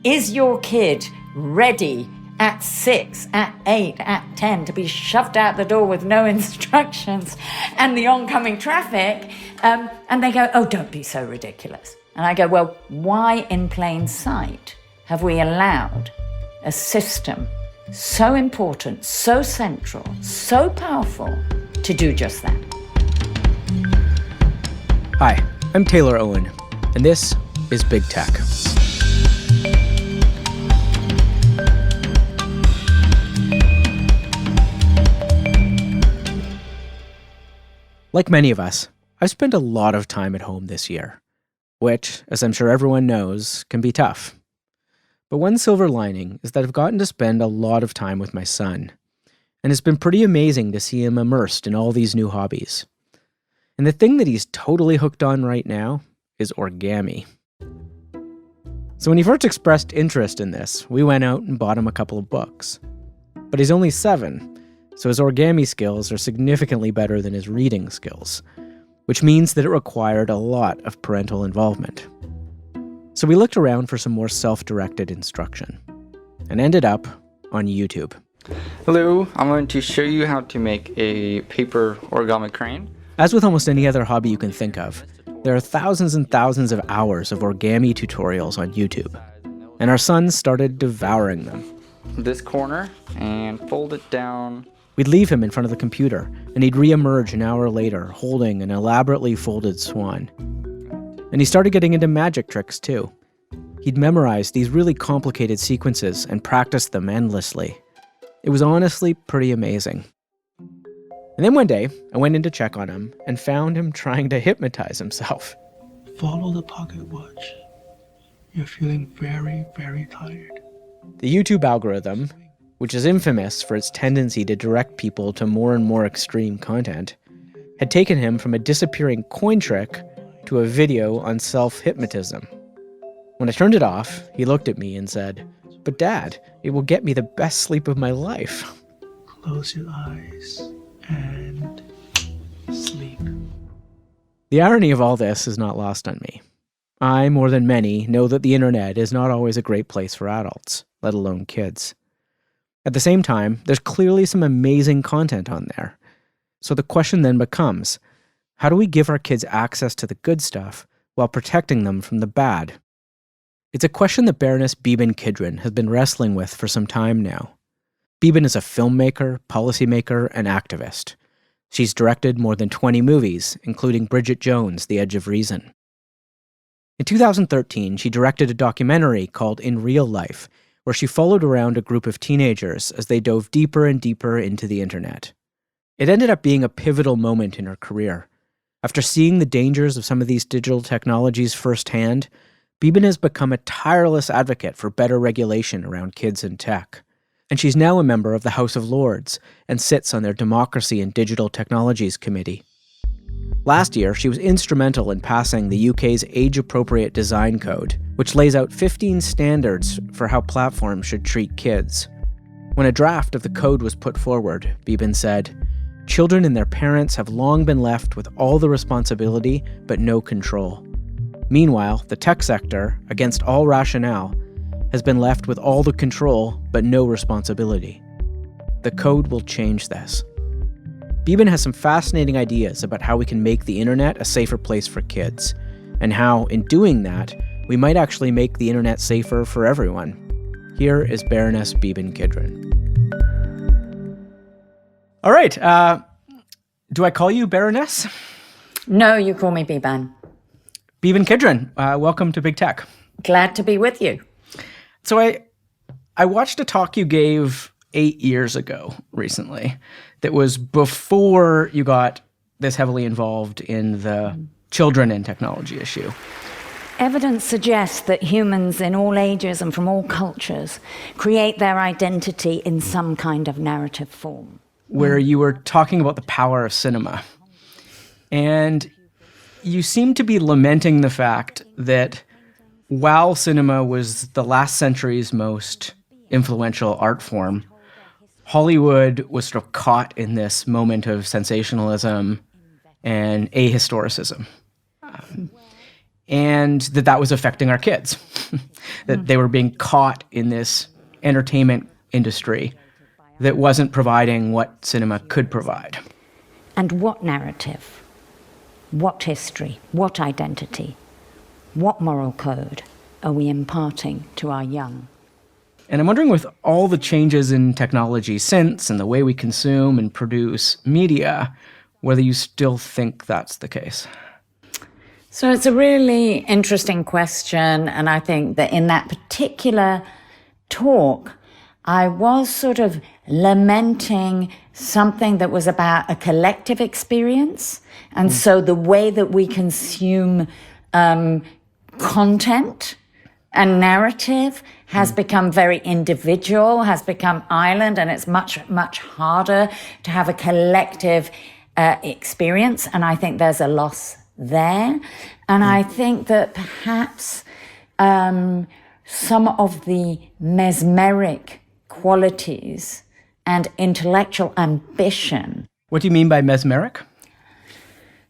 Is your kid ready at 6, at 8, at 10 to be shoved out the door with no instructions and the oncoming traffic? And they go, oh, don't be so ridiculous. And I go, well, why in plain sight have we allowed a system so important, so central, so powerful to do just that? Hi, I'm Taylor Owen, and this is Big Tech. Like many of us, I've spent a lot of time at home this year, which, as I'm sure everyone knows, can be tough. But one silver lining is that I've gotten to spend a lot of time with my son, and it's been pretty amazing to see him immersed in all these new hobbies. And the thing that he's totally hooked on right now is origami. So when he first expressed interest in this, we went out and bought him a couple of books. But he's only 7, so his origami skills are significantly better than his reading skills, which means that it required a lot of parental involvement. So we looked around for some more self-directed instruction, and ended up on YouTube. Hello, I'm going to show you how to make a paper origami crane. As with almost any other hobby you can think of, there are thousands and thousands of hours of origami tutorials on YouTube, and our son started devouring them. This corner and fold it down. We'd leave him in front of the computer, and he'd re-emerge an hour later holding an elaborately folded swan. And he started getting into magic tricks too. He'd memorized these really complicated sequences and practiced them endlessly. It was honestly pretty amazing. And then one day, I went in to check on him and found him trying to hypnotize himself. Follow the pocket watch. You're feeling very, very tired. The YouTube algorithm, which is infamous for its tendency to direct people to more and more extreme content, had taken him from a disappearing coin trick to a video on self-hypnotism. When I turned it off, he looked at me and said, "But Dad, it will get me the best sleep of my life." Close your eyes and sleep. The irony of all this is not lost on me. I, more than many, know that the internet is not always a great place for adults, let alone kids. At the same time, there's clearly some amazing content on there. So the question then becomes, how do we give our kids access to the good stuff while protecting them from the bad? It's a question that Baroness Beeban Kidron has been wrestling with for some time now. Beeban is a filmmaker, policymaker, and activist. She's directed more than 20 movies, including Bridget Jones' The Edge of Reason. In 2013, she directed a documentary called In Real Life, where she followed around a group of teenagers as they dove deeper and deeper into the internet. It ended up being a pivotal moment in her career. After seeing the dangers of some of these digital technologies firsthand, Beeban has become a tireless advocate for better regulation around kids and tech. And she's now a member of the House of Lords and sits on their Democracy and Digital Technologies Committee. Last year, she was instrumental in passing the UK's Age-Appropriate Design Code, which lays out 15 standards for how platforms should treat kids. When a draft of the code was put forward, Beeban said, "Children and their parents have long been left with all the responsibility but no control. Meanwhile, the tech sector, against all rationale, has been left with all the control but no responsibility. The code will change this." Beeban has some fascinating ideas about how we can make the internet a safer place for kids, and how, in doing that, we might actually make the internet safer for everyone. Here is Baroness Beeban Kidron. All right, do I call you Baroness? No, you call me Beeban. Beeban Kidron, welcome to Big Tech. Glad to be with you. So I watched a talk you gave 8 years ago recently that was before you got this heavily involved in the children and technology issue. Evidence suggests that humans in all ages and from all cultures create their identity in some kind of narrative form. Where you were talking about the power of cinema. And you seem to be lamenting the fact that while cinema was the last century's most influential art form, Hollywood was sort of caught in this moment of sensationalism and ahistoricism. and that was affecting our kids, that they were being caught in this entertainment industry that wasn't providing what cinema could provide. And what narrative, what history, what identity, what moral code are we imparting to our young? And I'm wondering, with all the changes in technology since and the way we consume and produce media, whether you still think that's the case. So it's a really interesting question, and I think that in that particular talk, I was sort of lamenting something that was about a collective experience, and so the way that we consume content and narrative has become very individual, has become island, and it's much, much harder to have a collective experience, and I think there's a loss there. And I think that perhaps some of the mesmeric qualities and intellectual ambition. What do you mean by mesmeric?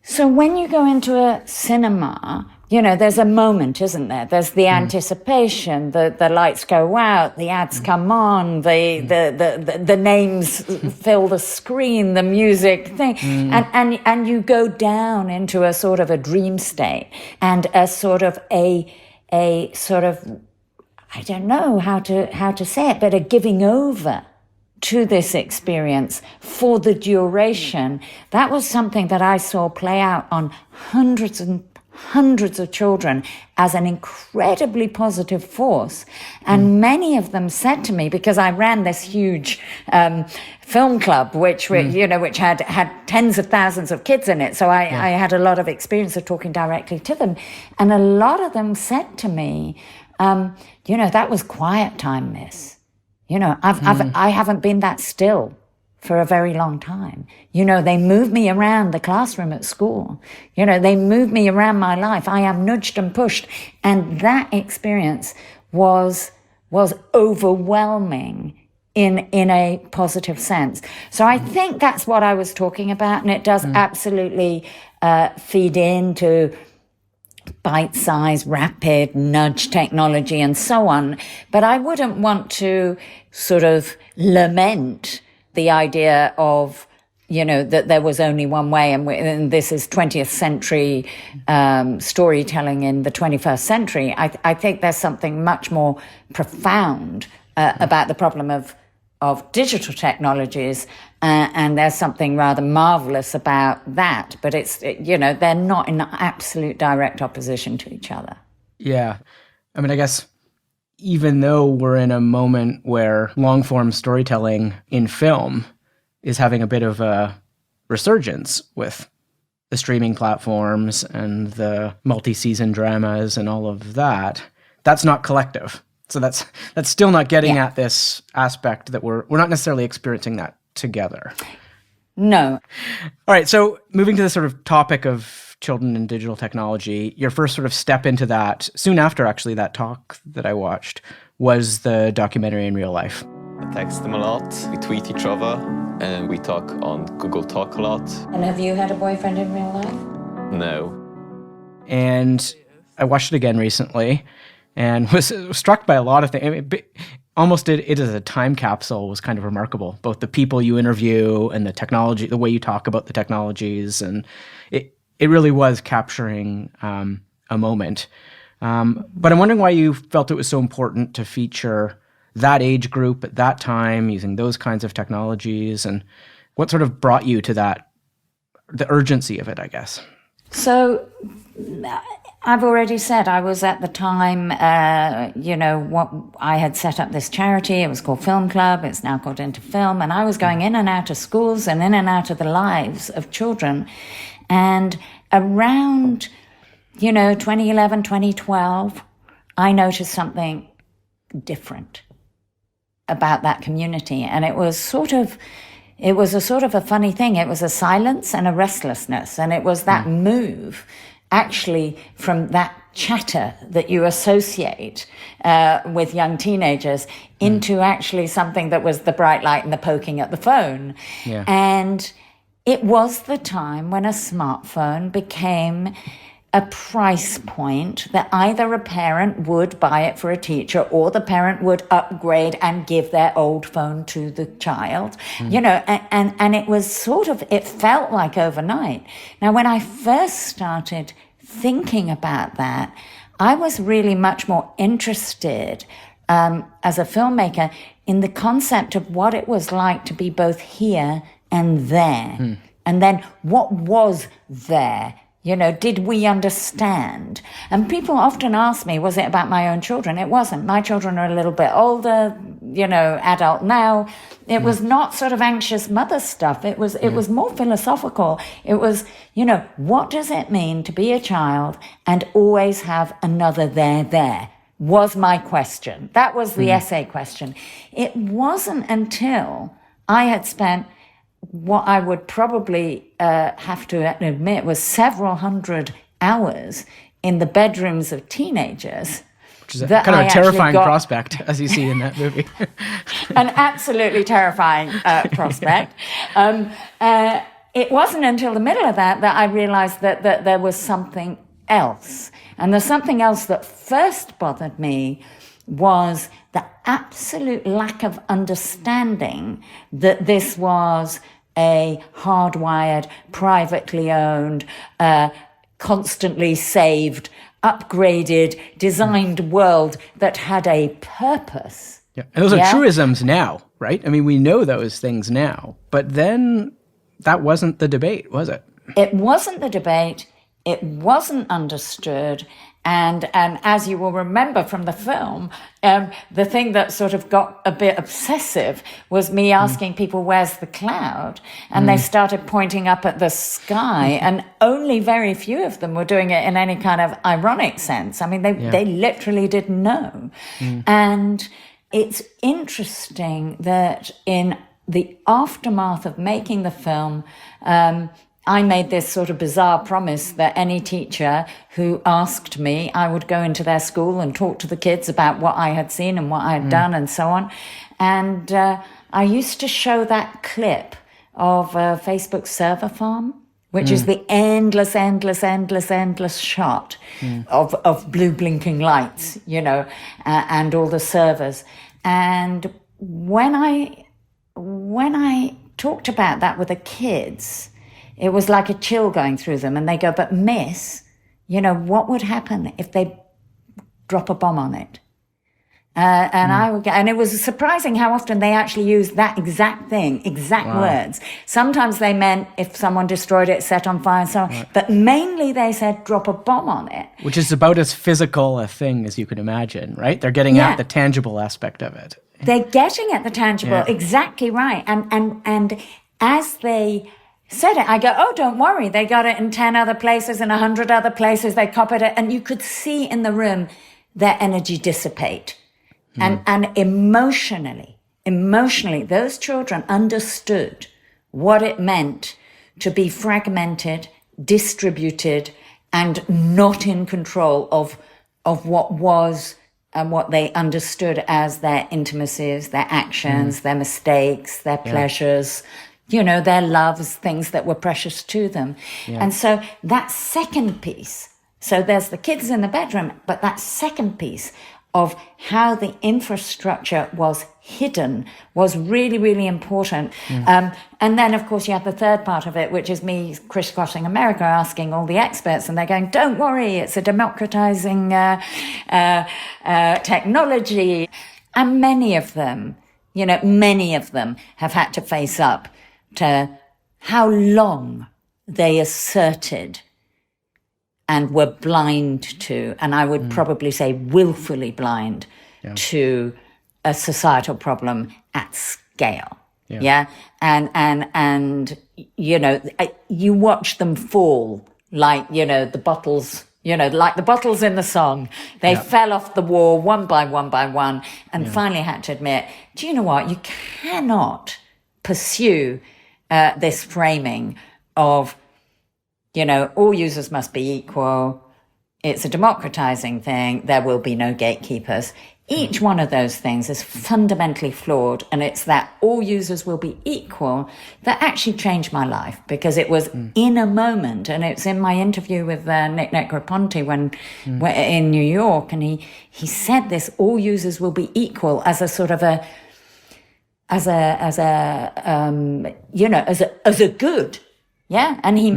So when you go into a cinema, you know, there's a moment, isn't there? There's the anticipation, the lights go out, the ads come on, the names fill the screen, the music thing, and you go down into a sort of a dream state and a sort of a sort of, I don't know how to say it, but a giving over to this experience for the duration. That was something that I saw play out on hundreds and hundreds of children as an incredibly positive force. And many of them said to me, because I ran this huge film club, which had tens of thousands of kids in it. So I had a lot of experience of talking directly to them. And a lot of them said to me, that was quiet time, miss. I haven't been that still for a very long time. They move me around the classroom at school. They move me around my life. I am nudged and pushed. And that experience was overwhelming in a positive sense. So I think that's what I was talking about. And it does absolutely feed into bite-sized, rapid nudge technology and so on. But I wouldn't want to sort of lament the idea of, that there was only one way, and this is 20th century storytelling in the 21st century. I think there's something much more profound about the problem of digital technologies, and there's something rather marvelous about that. But they're not in absolute direct opposition to each other. Yeah. I mean, I guess even though we're in a moment where long-form storytelling in film is having a bit of a resurgence with the streaming platforms and the multi-season dramas and all of that, that's not collective. So that's still not getting at this aspect that we're not necessarily experiencing that together. No. All right, so moving to the sort of topic of children and digital technology, your first sort of step into that, soon after actually that talk that I watched, was the documentary In Real Life. I text them a lot, we tweet each other, and we talk on Google Talk a lot. And have you had a boyfriend in real life? No. And I watched it again recently and was struck by a lot of things. I mean, almost it as a time capsule was kind of remarkable, both the people you interview and the technology, the way you talk about the technologies, and it really was capturing a moment. But I'm wondering why you felt it was so important to feature that age group at that time, using those kinds of technologies, and what sort of brought you to that, the urgency of it, I guess. So I've already said I was at the time, what I had set up this charity. It was called Film Club. It's now called Into Film. And I was going in and out of schools and in and out of the lives of children. And around, 2011, 2012, I noticed something different about that community. And it was a sort of a funny thing. It was a silence and a restlessness. And it was that move, actually, from that chatter that you associate with young teenagers into actually something that was the bright light and the poking at the phone. Yeah. And it was the time when a smartphone became a price point that either a parent would buy it for a teacher or the parent would upgrade and give their old phone to the child, and it was sort of, it felt like overnight. Now, when I first started thinking about that, I was really much more interested as a filmmaker in the concept of what it was like to be both here and there. And then what was there? Did we understand? And people often ask me, was it about my own children? It wasn't. My children are a little bit older, adult now. It was not sort of anxious mother stuff. It was more philosophical. It was, what does it mean to be a child and always have another there? Was my question. That was the essay question. It wasn't until I had spent what I would probably have to admit was several hundred hours in the bedrooms of teenagers. Which is kind of a terrifying prospect, as you see in that movie. An absolutely terrifying prospect. It wasn't until the middle of that I realized that there was something else. And the something else that first bothered me was the absolute lack of understanding that this was a hardwired, privately owned, constantly saved, upgraded, designed world that had a purpose. Yeah. And those are truisms now, right? I mean, we know those things now, but then that wasn't the debate, was it? It wasn't the debate. It wasn't understood. And as you will remember from the film, the thing that sort of got a bit obsessive was me asking people, where's the cloud? And they started pointing up at the sky, and only very few of them were doing it in any kind of ironic sense. I mean, they literally didn't know. And it's interesting that in the aftermath of making the film, I made this sort of bizarre promise that any teacher who asked me, I would go into their school and talk to the kids about what I had seen and what I had done and so on. And I used to show that clip of Facebook's server farm, which is the endless shot of blue blinking lights, and all the servers. And when I talked about that with the kids, it was like a chill going through them. And they go, but miss, what would happen if they drop a bomb on it? And it was surprising how often they actually used that exact thing, words. Sometimes they meant if someone destroyed it, set on fire and so on. But mainly they said drop a bomb on it. Which is about as physical a thing as you could imagine, right? They're getting at the tangible aspect of it. They're getting at the tangible, exactly right. And as they said it, I go, oh, don't worry. They got it in 10 other places and 100 other places. They copied it. And you could see in the room their energy dissipate. And emotionally, those children understood what it meant to be fragmented, distributed, and not in control of what was and what they understood as their intimacies, their actions, their mistakes, their pleasures, their loves, things that were precious to them. And so that second piece, so there's the kids in the bedroom, but that second piece of how the infrastructure was hidden was really, really important. And then, of course, you have the third part of it, which is me crisscrossing America, asking all the experts, and they're going, don't worry, it's a democratizing technology. And many of them have had to face up to how long they asserted and were blind to, and I would probably say willfully blind to a societal problem at scale. And you watch them fall like, the bottles, like the bottles in the song. They fell off the wall one by one, and finally had to admit, do you know what? You cannot pursue this framing of, all users must be equal. It's a democratizing thing. There will be no gatekeepers Each one of those things is fundamentally flawed, and it's that all users will be equal that actually changed my life, because it was in a moment, and it's in my interview with Nick Negroponte when we're in New York, and he said this: all users will be equal as a sort of as a good, yeah, and he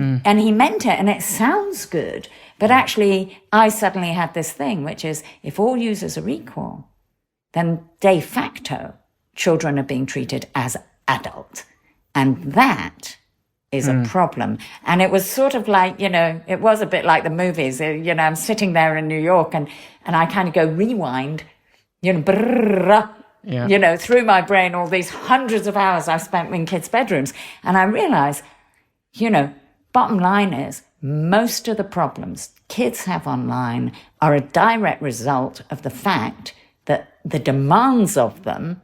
meant it, and it sounds good. But actually, I suddenly had this thing, which is if all users are equal, then de facto, children are being treated as adult. And that is a problem. And it was sort of like, it was a bit like the movies. I'm sitting there in New York and I kind of go rewind, through my brain, all these hundreds of hours I've spent in kids' bedrooms. And I realize, bottom line is, most of the problems kids have online are a direct result of the fact that the demands of them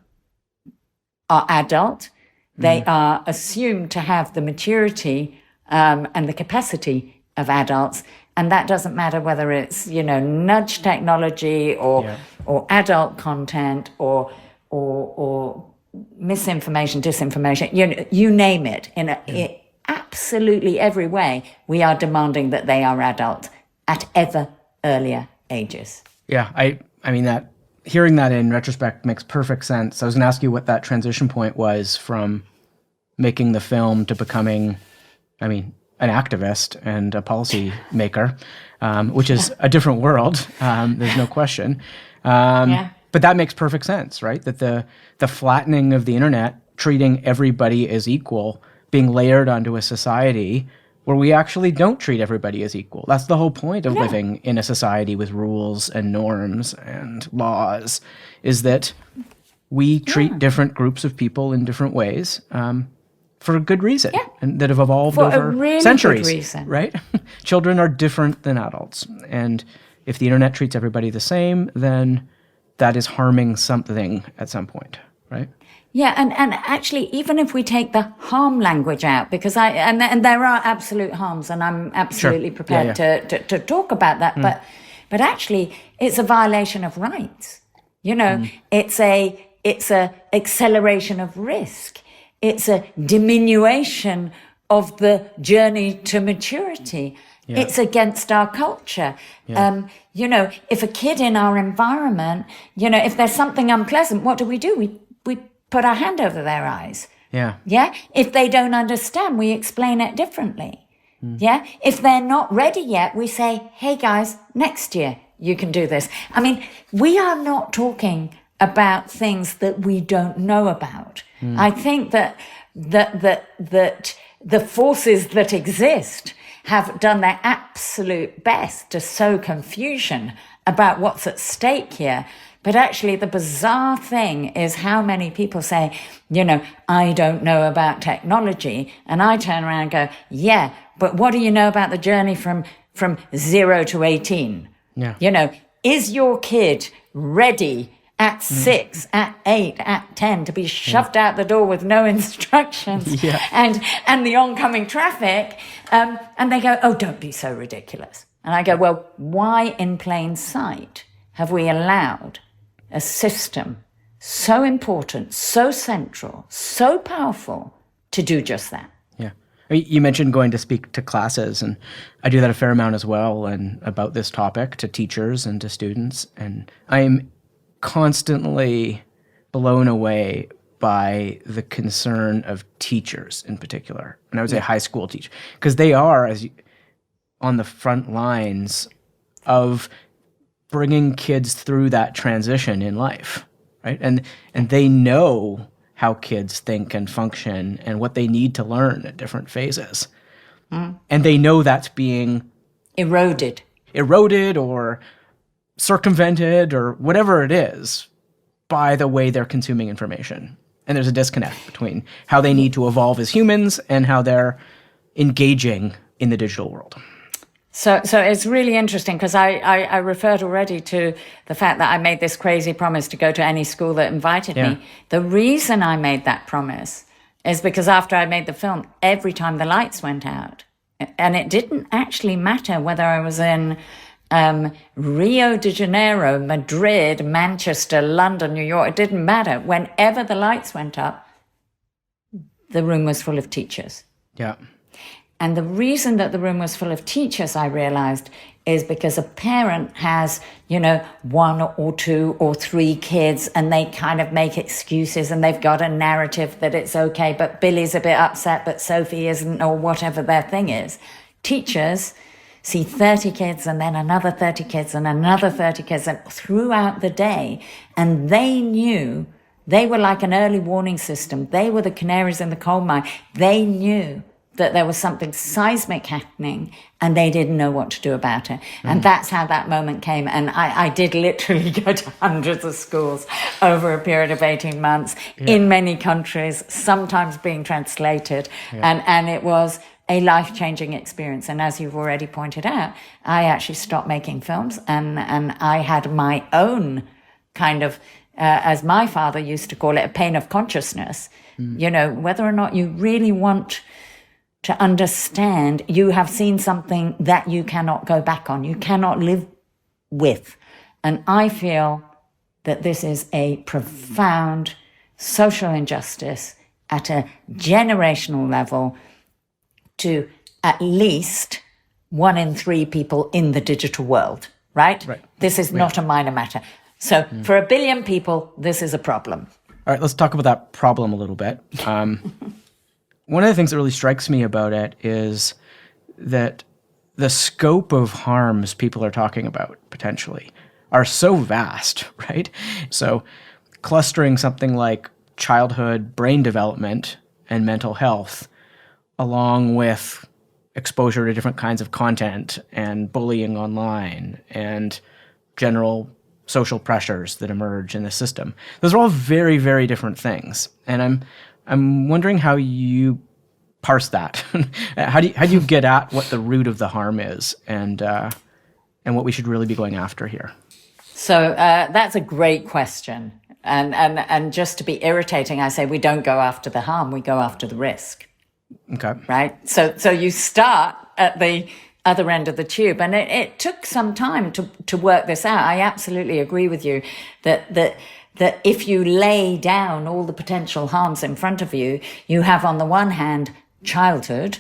are adult. They are assumed to have the maturity and the capacity of adults. And that doesn't matter whether it's, nudge technology or adult content or misinformation, disinformation, you name it. Absolutely every way, we are demanding that they are adult at ever earlier ages. Yeah, I mean, that hearing that in retrospect makes perfect sense. I was going to ask you what that transition point was from making the film to becoming, an activist and a policy maker, which is a different world. There's no question. But that makes perfect sense, right? That the flattening of the internet, treating everybody as equal, being layered onto a society where we actually don't treat everybody as equal. That's the whole point of living in a society with rules and norms and laws, is that we treat different groups of people in different ways for a good reason, and that have evolved for over a really centuries, good reason. Right? Children are different than adults. And if the internet treats everybody the same, then that is harming something at some point, right? Yeah, and actually, even if we take the harm language out, because and there are absolute harms, and I'm absolutely prepared to talk about that, but actually, it's a violation of rights. It's a acceleration of risk. It's a diminution of the journey to maturity. Yeah. It's against our culture. Yeah. If a kid in our environment, if there's something unpleasant, what do? We put our hand over their eyes. Yeah. Yeah. If they don't understand, we explain it differently. Yeah. If they're not ready yet, we say, hey guys, next year you can do this. I mean, we are not talking about things that we don't know about. I think that the forces that exist have done their absolute best to sow confusion about what's at stake here. But actually, the bizarre thing is how many people say, I don't know about technology. And I turn around and go, yeah, but what do you know about the journey from 0 to 18? Yeah. Is your kid ready at 6, at 8, at 10 to be shoved out the door with no instructions and the oncoming traffic? And they go, oh, don't be so ridiculous. And I go, well, why in plain sight have we allowed a system so important, so central, so powerful to do just that? Yeah. You mentioned going to speak to classes, and I do that a fair amount as well, and about this topic to teachers and to students. And I am constantly blown away by the concern of teachers in particular. And I would say high school teachers, because they are on the front lines of bringing kids through that transition in life, right? And they know how kids think and function and what they need to learn at different phases. And they know that's being eroded or circumvented or whatever it is by the way they're consuming information. And there's a disconnect between how they need to evolve as humans and how they're engaging in the digital world. So it's really interesting, because I referred already to the fact that I made this crazy promise to go to any school that invited me. The reason I made that promise is because after I made the film, every time the lights went out, and it didn't actually matter whether I was in Rio de Janeiro, Madrid, Manchester, London, New York, it didn't matter. Whenever the lights went up, the room was full of teachers. Yeah. And the reason that the room was full of teachers, I realized, is because a parent has, one or two or three kids, and they kind of make excuses, and they've got a narrative that it's okay, but Billy's a bit upset, but Sophie isn't, or whatever their thing is. Teachers see 30 kids and then another 30 kids and another 30 kids and throughout the day. And they knew, they were like an early warning system. They were the canaries in the coal mine. They knew that there was something seismic happening and they didn't know what to do about it. And that's how that moment came. And I did literally go to hundreds of schools over a period of 18 months in many countries, sometimes being translated. And it was a life-changing experience. And as you've already pointed out, I actually stopped making films and I had my own kind of, as my father used to call it, a pain of consciousness. Whether or not you really want to understand, you have seen something that you cannot go back on, you cannot live with. And I feel that this is a profound social injustice at a generational level to at least 1 in 3 people in the digital world, right? This is not a minor matter. So for 1 billion people, this is a problem. All right, let's talk about that problem a little bit. One of the things that really strikes me about it is that the scope of harms people are talking about potentially are so vast, right? So clustering something like childhood brain development and mental health along with exposure to different kinds of content and bullying online and general social pressures that emerge in the system. Those are all very, very different things. And I'm wondering how you parse that. How do you get at what the root of the harm is and what we should really be going after here? So that's a great question. And just to be irritating, I say we don't go after the harm, we go after the risk. Okay. Right? So you start at the other end of the tube. And it took some time to work this out. I absolutely agree with you that if you lay down all the potential harms in front of you, you have on the one hand childhood,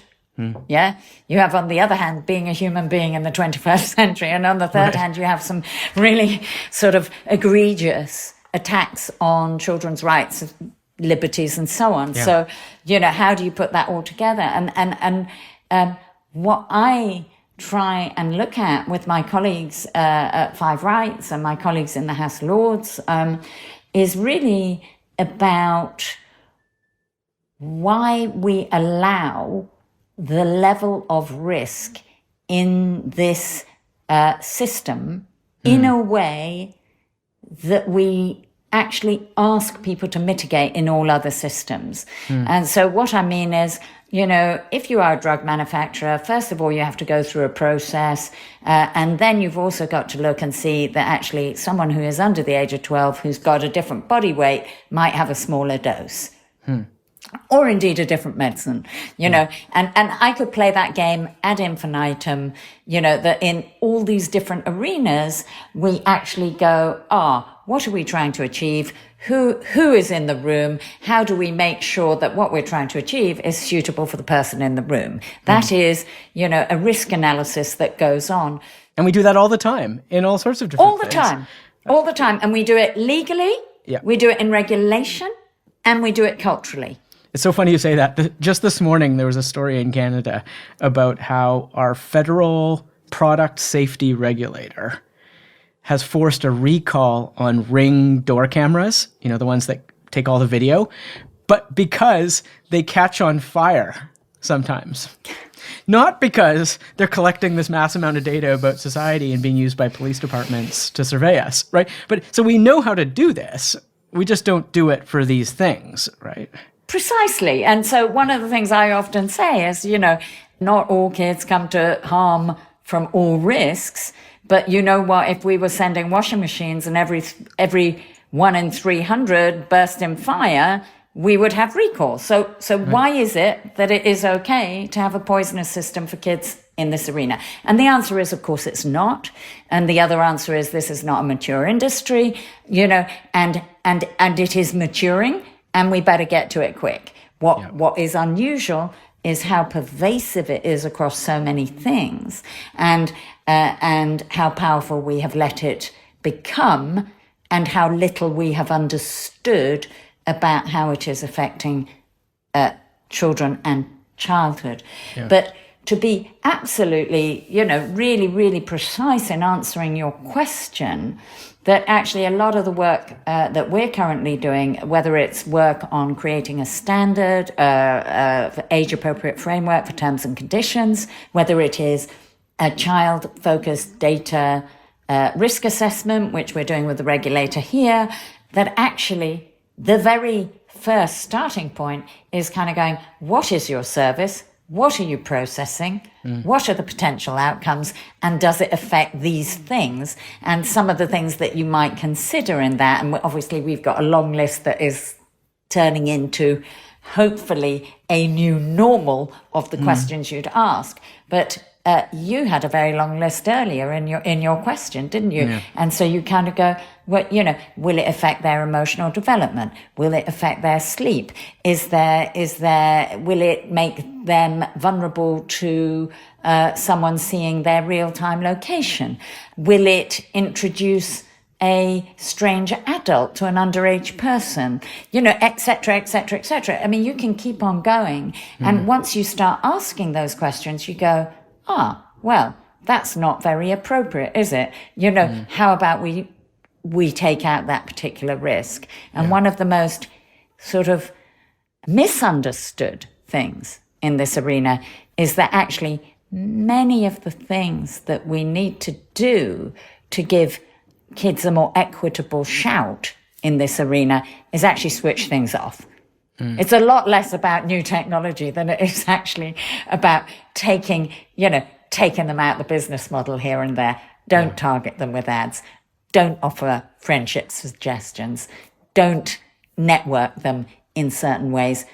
yeah? You have on the other hand being a human being in the 21st century, and on the third hand you have some really sort of egregious attacks on children's rights, liberties and so on. Yeah. So, how do you put that all together? And what I try and look at with my colleagues at Five Rights and my colleagues in the House of Lords is really about why we allow the level of risk in this system in a way that we actually ask people to mitigate in all other systems. And so what I mean is, if you are a drug manufacturer, first of all, you have to go through a process. And then you've also got to look and see that actually someone who is under the age of 12, who's got a different body weight, might have a smaller dose. Or indeed a different medicine, and I could play that game ad infinitum, that in all these different arenas, we actually go, what are we trying to achieve? Who is in the room? How do we make sure that what we're trying to achieve is suitable for the person in the room? That is, a risk analysis that goes on. And we do that all the time in all sorts of different things. All the time. And we do it legally, we do it in regulation, and we do it culturally. It's so funny you say that. Just this morning, there was a story in Canada about how our federal product safety regulator has forced a recall on Ring door cameras, the ones that take all the video, but because they catch on fire sometimes. Not because they're collecting this mass amount of data about society and being used by police departments to survey us, right? But so we know how to do this. We just don't do it for these things, right? Precisely. And so one of the things I often say is, not all kids come to harm from all risks, but you know what, if we were sending washing machines and every 1 in 300 burst in fire, we would have recall. So why is it that it is okay to have a poisonous system for kids in this arena? And the answer is, of course, it's not. And the other answer is, this is not a mature industry, and it is maturing, and we better get to it quick. What is unusual is how pervasive it is across so many things, and how powerful we have let it become, and how little we have understood about how it is affecting children and childhood. Yeah. But to be absolutely, really, really precise in answering your question, that actually a lot of the work that we're currently doing, whether it's work on creating a standard, age-appropriate framework for terms and conditions, whether it is a child-focused data risk assessment, which we're doing with the regulator here, that actually the very first starting point is kind of going, what is your service? What are you processing? What are the potential outcomes? And does it affect these things? And some of the things that you might consider in that, and obviously we've got a long list that is turning into hopefully a new normal of the questions you'd ask. But you had a very long list earlier in your question, didn't you? Yeah. And so you kind of go, well, will it affect their emotional development? Will it affect their sleep? Will it make them vulnerable to someone seeing their real-time location? Will it introduce a strange adult to an underage person, et cetera, et cetera, et cetera? I mean, you can keep on going. And once you start asking those questions, you go, well, that's not very appropriate, is it? How about we take out that particular risk? And one of the most sort of misunderstood things in this arena is that actually many of the things that we need to do to give kids a more equitable shout in this arena is actually switch things off. It's a lot less about new technology than it is actually about taking them out the business model here and there. Don't target them with ads. Don't offer friendship suggestions. Don't network them in certain ways.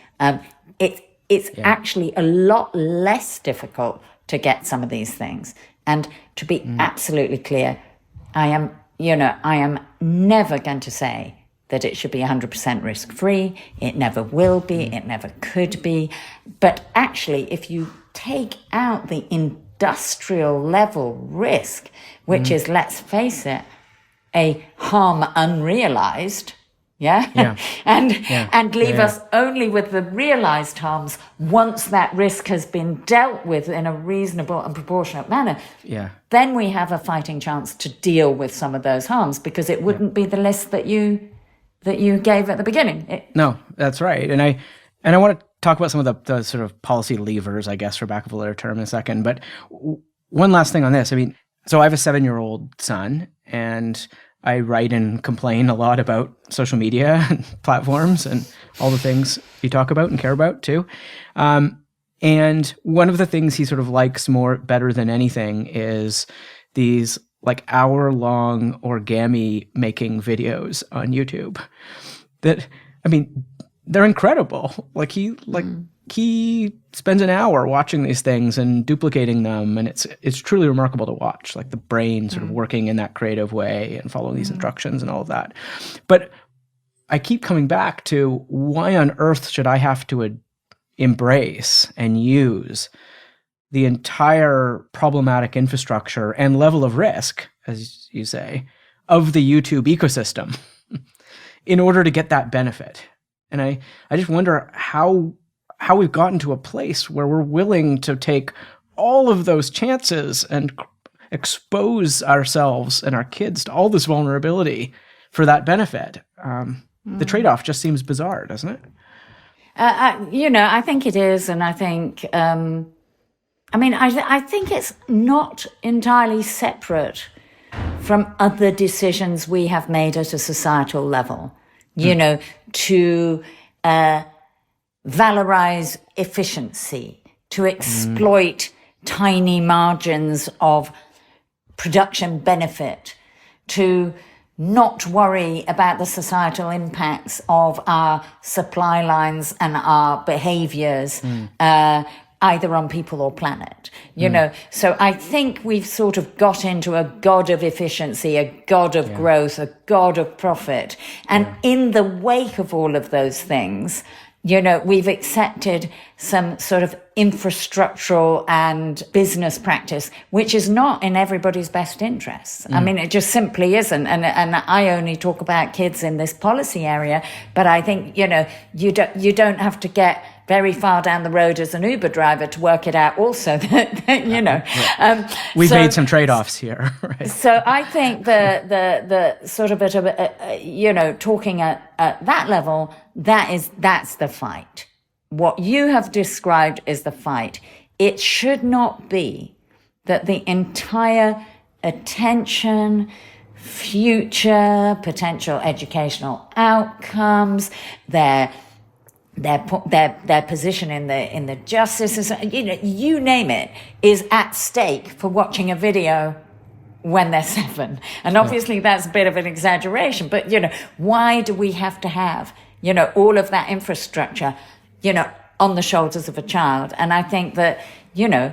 It's actually a lot less difficult to get some of these things. And to be absolutely clear, I am never going to say that it should be 100% risk-free. It never will be. It never could be. But actually, if you take out the industrial level risk, which is, let's face it, a harm unrealized, and leave us only with the realized harms once that risk has been dealt with in a reasonable and proportionate manner, then we have a fighting chance to deal with some of those harms, because it wouldn't be the list that you gave at the beginning. No, that's right. And I want to talk about some of the sort of policy levers, I guess, for lack of a better term, in a second. But one last thing on this. I mean, so I have a 7-year-old son, and I write and complain a lot about social media and platforms and all the things you talk about and care about too. And one of the things he sort of likes better than anything is these like hour-long origami making videos on YouTube. That, I mean, they're incredible. He spends an hour watching these things and duplicating them, and it's truly remarkable to watch, like the brain sort of working in that creative way and following these instructions and all of that. But I keep coming back to, why on earth should I have to embrace and use the entire problematic infrastructure and level of risk, as you say, of the YouTube ecosystem in order to get that benefit? And I just wonder how we've gotten to a place where we're willing to take all of those chances and expose ourselves and our kids to all this vulnerability for that benefit. The trade-off just seems bizarre, doesn't it? I think it is. And I think, I think it's not entirely separate from other decisions we have made at a societal level, to valorize efficiency, to exploit tiny margins of production benefit, to not worry about the societal impacts of our supply lines and our behaviors, either on people or planet, you know. So I think we've sort of got into a god of efficiency, a god of growth, a god of profit. And in the wake of all of those things, you know, we've accepted some sort of infrastructural and business practice, which is not in everybody's best interests. I mean, it just simply isn't. And I only talk about kids in this policy area, but I think, you know, you don't have to get very far down the road as an Uber driver to work it out also that you know. We've made some trade-offs here, right? So I think the sort of bit of, you know, talking at that level, that's the fight. What you have described is the fight. It should not be that the entire attention, future, potential educational outcomes, their position in the justice system, you know, you name it, is at stake for watching a video when they're 7. And obviously that's a bit of an exaggeration, but, you know, why do we have to have, you know, all of that infrastructure, you know, on the shoulders of a child? And I think that, you know,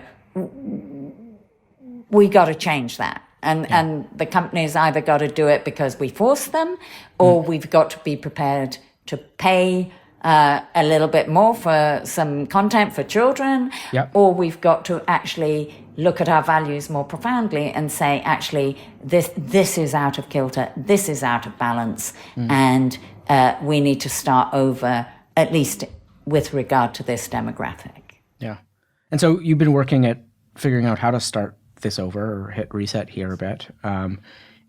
we got to change that. And the companies either got to do it because we force them, or we've got to be prepared to pay a little bit more for some content for children, or we've got to actually look at our values more profoundly and say, actually, this is out of kilter, this is out of balance, and we need to start over, at least with regard to this demographic. Yeah. And so you've been working at figuring out how to start this over, or hit reset here a bit.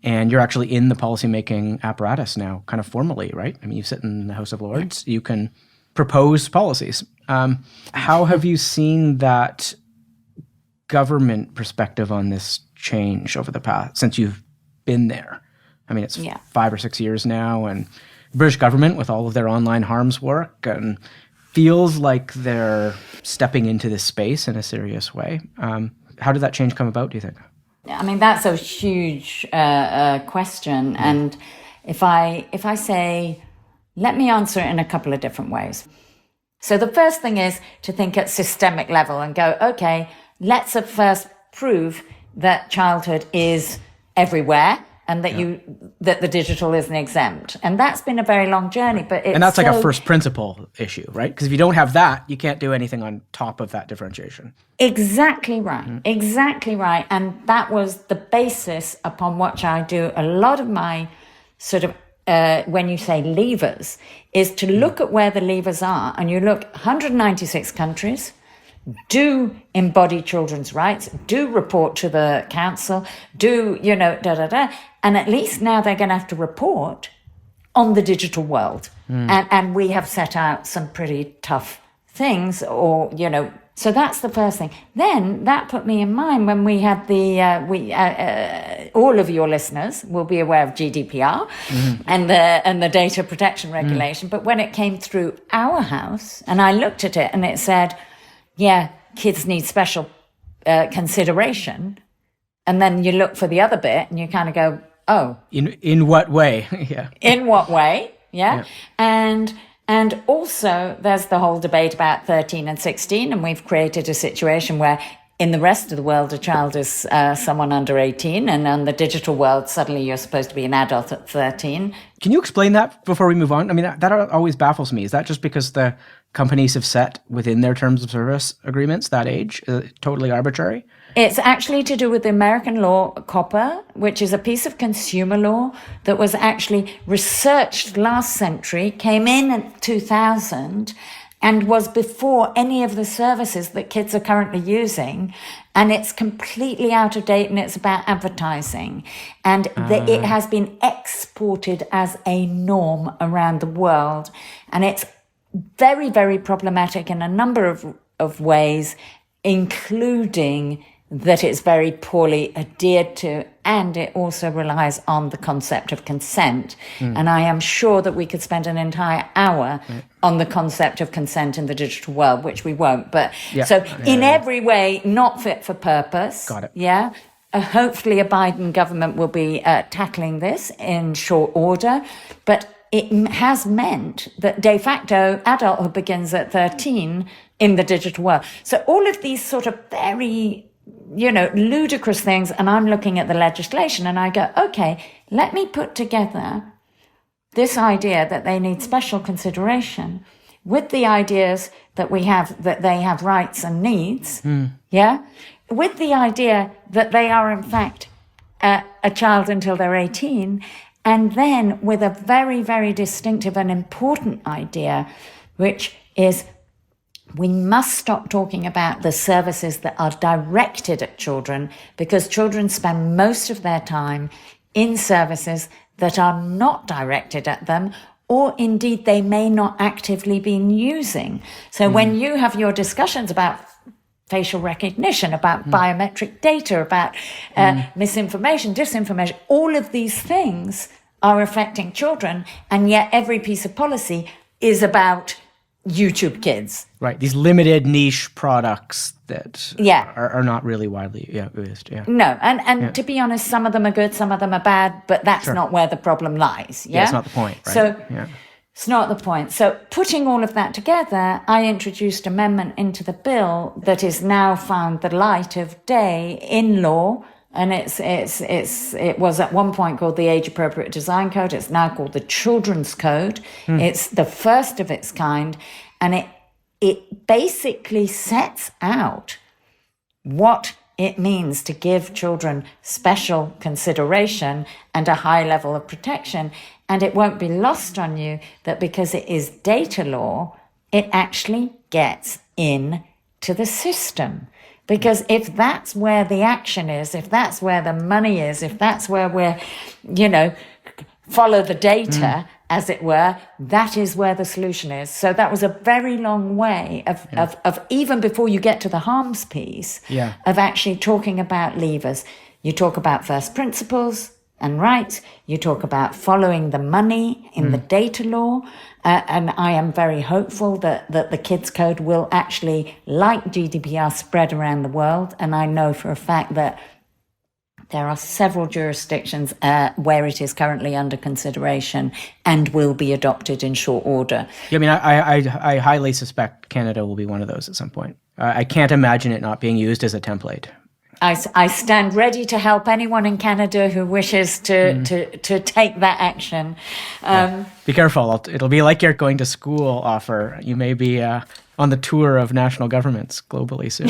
And you're actually in the policymaking apparatus now, kind of formally, right? I mean, you sit in the House of Lords, you can propose policies. How have you seen that government perspective on this change over the past, since you've been there? I mean, it's 5 or 6 years now, and the British government, with all of their online harms work, and feels like they're stepping into this space in a serious way. How did that change come about, do you think? I mean, that's a huge question. And if I say, let me answer it in a couple of different ways. So the first thing is to think at systemic level and go, okay, let's at first prove that childhood is everywhere, and that that the digital isn't exempt. And that's been a very long journey, but it's, and that's like a first principle issue, right? Because if you don't have that, you can't do anything on top of that differentiation. Exactly right. Exactly right. And that was the basis upon which I do a lot of my sort of, when you say levers, is to look at where the levers are. And you look 196 countries, do embody children's rights, do report to the council, do, you know, And at least now they're going to have to report on the digital world. And we have set out some pretty tough things, or, you know, so that's the first thing. Then that put me in mind when we had all of your listeners will be aware of GDPR and the data protection regulation. But when it came through our house, and I looked at it and it said, yeah, kids need special consideration. And then you look for the other bit and you kind of go, oh. In what way? In what way? Yeah. And also there's the whole debate about 13 and 16. And we've created a situation where in the rest of the world, a child is someone under 18. And in the digital world, suddenly you're supposed to be an adult at 13. Can you explain that before we move on? I mean, that always baffles me. Is that just because the companies have set within their terms of service agreements that age? Totally arbitrary? It's actually to do with the American law, COPPA, which is a piece of consumer law that was actually researched last century, came in 2000, and was before any of the services that kids are currently using. And it's completely out of date, and it's about advertising. And it has been exported as a norm around the world. And it's very, very problematic in a number of ways, including that it's very poorly adhered to, and it also relies on the concept of consent. And I am sure that we could spend an entire hour on the concept of consent in the digital world, which we won't. But in every way, not fit for purpose. Got it. Yeah. Hopefully a Biden government will be tackling this in short order. But it has meant that de facto adulthood begins at 13, in the digital world. So all of these sort of very, ludicrous things, and I'm looking at the legislation and I go, okay, let me put together this idea that they need special consideration with the ideas that we have, that they have rights and needs, with the idea that they are in fact a child until they're 18, and then with a very, very distinctive and important idea, which is we must stop talking about the services that are directed at children, because children spend most of their time in services that are not directed at them, or indeed they may not actively be using. So when you have your discussions about facial recognition, about biometric data, about misinformation, disinformation, all of these things are affecting children, and yet every piece of policy is about YouTube Kids. Right, these limited niche products that are not really widely used. Yeah. No, and to be honest, some of them are good, some of them are bad, but that's not where the problem lies. Yeah, it's not the point, right? So it's not the point. So putting all of that together, I introduced amendment into the bill that is now found the light of day in law. And it was at one point called the Age Appropriate Design Code. It's now called the Children's Code. It's the first of its kind, and it basically sets out what it means to give children special consideration and a high level of protection. And it won't be lost on you that because it is data law, it actually gets into the system. Because if that's where the action is, if that's where the money is, if that's where we're, follow the data, as it were, that is where the solution is. So that was a very long way of even before you get to the harms piece, of actually talking about levers. You talk about first principles and rights. You talk about following the money in the data law. And I am very hopeful that the Kids Code will actually, like GDPR, spread around the world. And I know for a fact that there are several jurisdictions where it is currently under consideration and will be adopted in short order. Yeah, I mean, I highly suspect Canada will be one of those at some point. I can't imagine it not being used as a template. I stand ready to help anyone in Canada who wishes to take that action. Be careful. It'll be like you're going to school offer. You may be on the tour of national governments globally soon.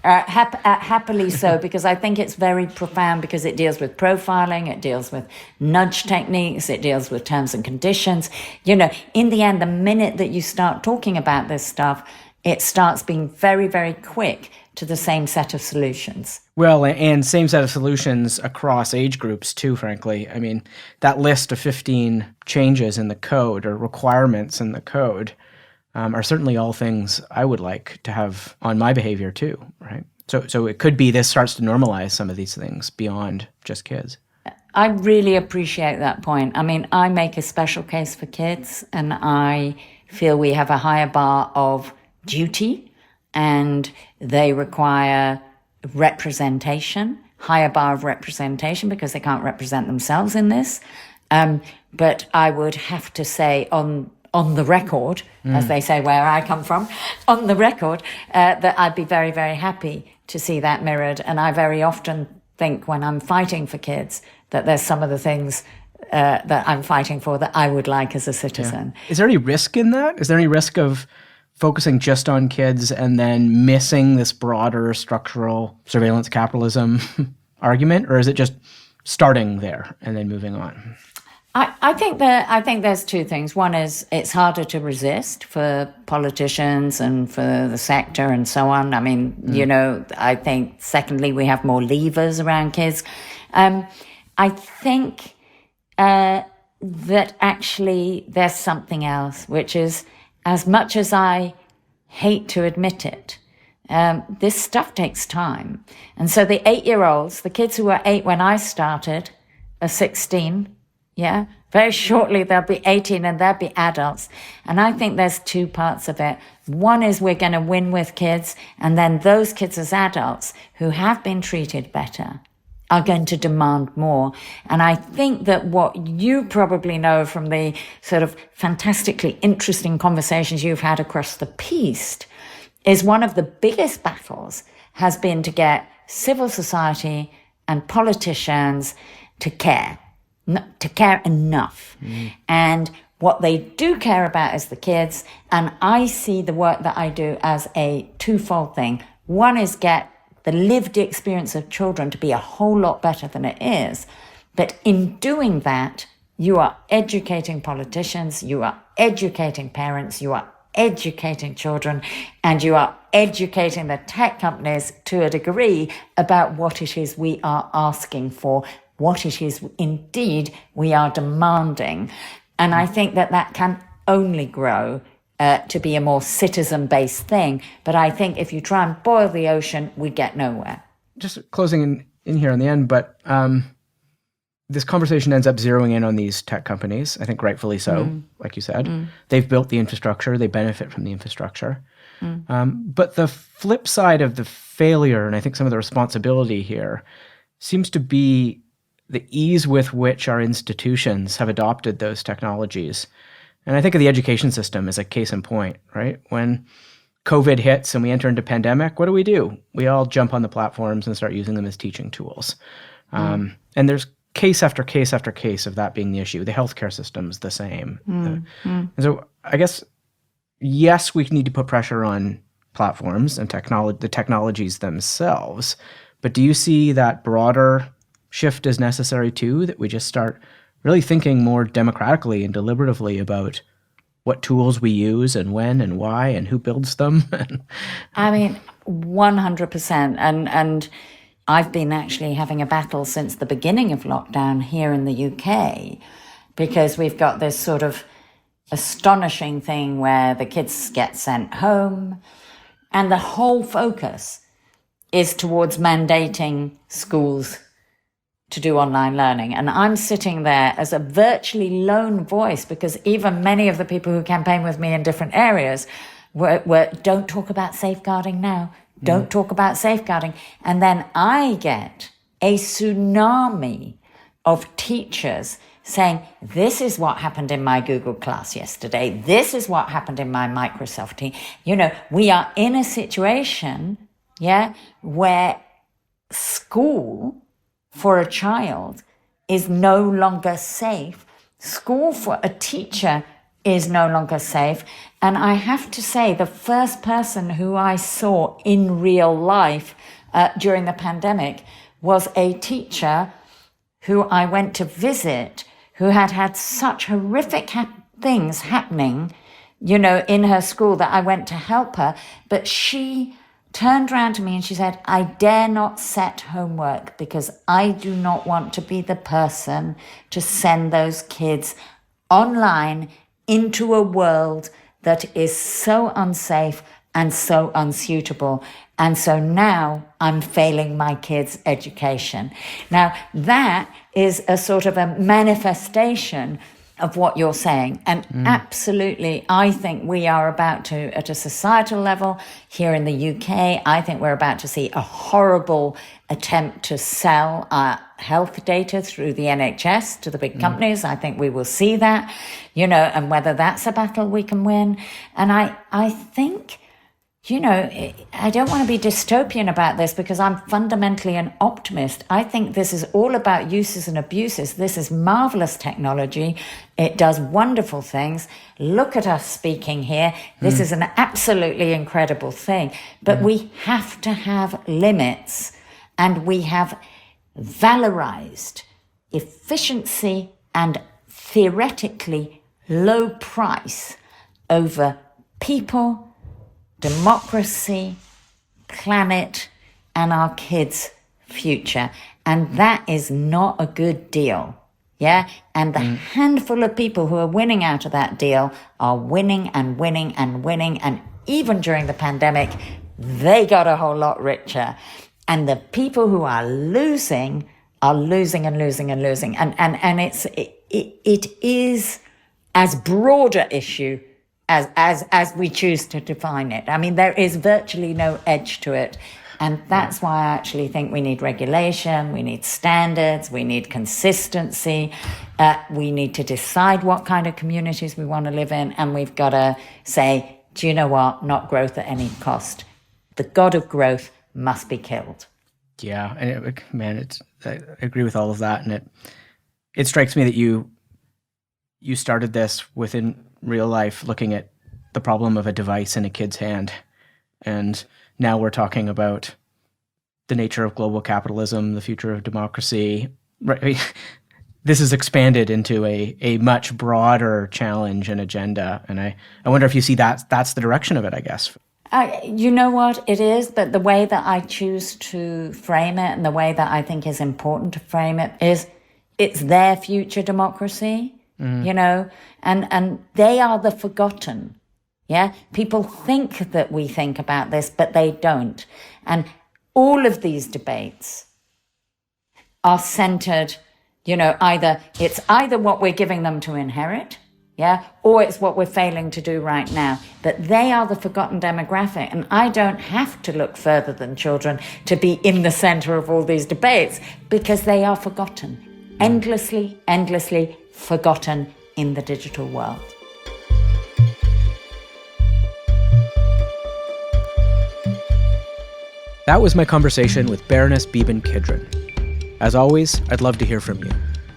Happily so, because I think it's very profound, because it deals with profiling, it deals with nudge techniques, it deals with terms and conditions. In the end, the minute that you start talking about this stuff, it starts being very, very quick to the same set of solutions. Well, and same set of solutions across age groups too, frankly. I mean, that list of 15 changes in the code or requirements in the code are certainly all things I would like to have on my behavior too, right? So it could be this starts to normalize some of these things beyond just kids. I really appreciate that point. I mean, I make a special case for kids, and I feel we have a higher bar of duty, and they require representation, higher bar of representation, because they can't represent themselves in this. But I would have to say on the record, as they say where I come from, on the record, that I'd be very, very happy to see that mirrored. And I very often think when I'm fighting for kids that there's some of the things that I'm fighting for that I would like as a citizen. Yeah. Is there any risk in that? Is there any risk of focusing just on kids and then missing this broader structural surveillance capitalism argument? Or is it just starting there and then moving on? I think there's two things. One is it's harder to resist for politicians and for the sector and so on. I mean, I think secondly, we have more levers around kids. I think that actually there's something else, which is, as much as I hate to admit it, this stuff takes time. And so the 8-year-olds, the kids who were 8 when I started, are 16. Yeah, very shortly they'll be 18 and they'll be adults. And I think there's two parts of it. One is we're going to win with kids, and then those kids as adults who have been treated better are going to demand more. And I think that what you probably know from the sort of fantastically interesting conversations you've had across the piece is one of the biggest battles has been to get civil society and politicians to care enough. And what they do care about is the kids. And I see the work that I do as a twofold thing. One is get the lived experience of children to be a whole lot better than it is. But in doing that, you are educating politicians, you are educating parents, you are educating children, and you are educating the tech companies to a degree about what it is we are asking for, what it is indeed we are demanding. And I think that that can only grow to be a more citizen-based thing. But I think if you try and boil the ocean, we get nowhere. Just closing in here on the end, but this conversation ends up zeroing in on these tech companies, I think rightfully so, like you said. They've built the infrastructure, they benefit from the infrastructure. But the flip side of the failure, and I think some of the responsibility here, seems to be the ease with which our institutions have adopted those technologies. And I think of the education system as a case in point, right? When COVID hits and we enter into pandemic, what do? We all jump on the platforms and start using them as teaching tools. And there's case after case after case of that being the issue. The healthcare system's the same. And so I guess, yes, we need to put pressure on platforms and the technologies themselves, but do you see that broader shift as necessary too, that we just start really thinking more democratically and deliberatively about what tools we use and when and why and who builds them? I mean, 100%. And I've been actually having a battle since the beginning of lockdown here in the UK, because we've got this sort of astonishing thing where the kids get sent home and the whole focus is towards mandating schools to do online learning. And I'm sitting there as a virtually lone voice, because even many of the people who campaign with me in different areas were don't talk about safeguarding now. Don't talk about safeguarding. And then I get a tsunami of teachers saying, this is what happened in my Google class yesterday. This is what happened in my Microsoft team. You know, we are in a situation, where school for a child is no longer safe. School for a teacher is no longer safe. And I have to say, the first person who I saw in real life during the pandemic was a teacher who I went to visit, who had had such horrific things happening, in her school, that I went to help her. But she turned around to me and she said, I dare not set homework because I do not want to be the person to send those kids online into a world that is so unsafe and so unsuitable. And so now I'm failing my kids' education. Now, that is a sort of a manifestation of what you're saying. And absolutely, I think we are about to, at a societal level here in the UK, I think we're about to see a horrible attempt to sell our health data through the NHS to the big companies. I think we will see that, and whether that's a battle we can win. And I think, I don't want to be dystopian about this because I'm fundamentally an optimist. I think this is all about uses and abuses. This is marvelous technology. It does wonderful things. Look at us speaking here. This is an absolutely incredible thing. But we have to have limits, and we have valorized efficiency and theoretically low price over people, democracy, planet, and our kids' future. And that is not a good deal. And the handful of people who are winning out of that deal are winning and winning and winning. And even during the pandemic, they got a whole lot richer. And the people who are losing and losing and losing. And it is as broad an issue as we choose to define it. I mean, there is virtually no edge to it. And that's why I actually think we need regulation, we need standards, we need consistency, we need to decide what kind of communities we want to live in, and we've got to say, do you know what, not growth at any cost. The god of growth must be killed. Yeah, and I agree with all of that, and it strikes me that you started this within real life, looking at the problem of a device in a kid's hand, and now we're talking about the nature of global capitalism, the future of democracy. Right? This is expanded into a much broader challenge and agenda, and I wonder if you see that's the direction of it, I guess. You know what it is, but the way that I choose to frame it and the way that I think is important to frame it is it's their future democracy, you know, and they are the forgotten. Yeah, people think that we think about this, but they don't. And all of these debates are centered, you know, it's either what we're giving them to inherit, yeah, or it's what we're failing to do right now. But they are the forgotten demographic, and I don't have to look further than children to be in the center of all these debates, because they are forgotten, endlessly forgotten in the digital world. That was my conversation with Baroness Beeban Kidron. As always, I'd love to hear from you.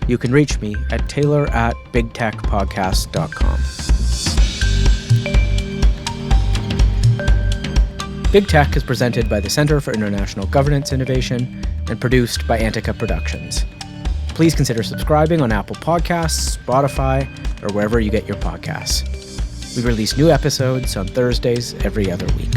You can reach me at taylor@bigtechpodcast.com. Big Tech is presented by the Center for International Governance Innovation and produced by Antica Productions. Please consider subscribing on Apple Podcasts, Spotify, or wherever you get your podcasts. We release new episodes on Thursdays every other week.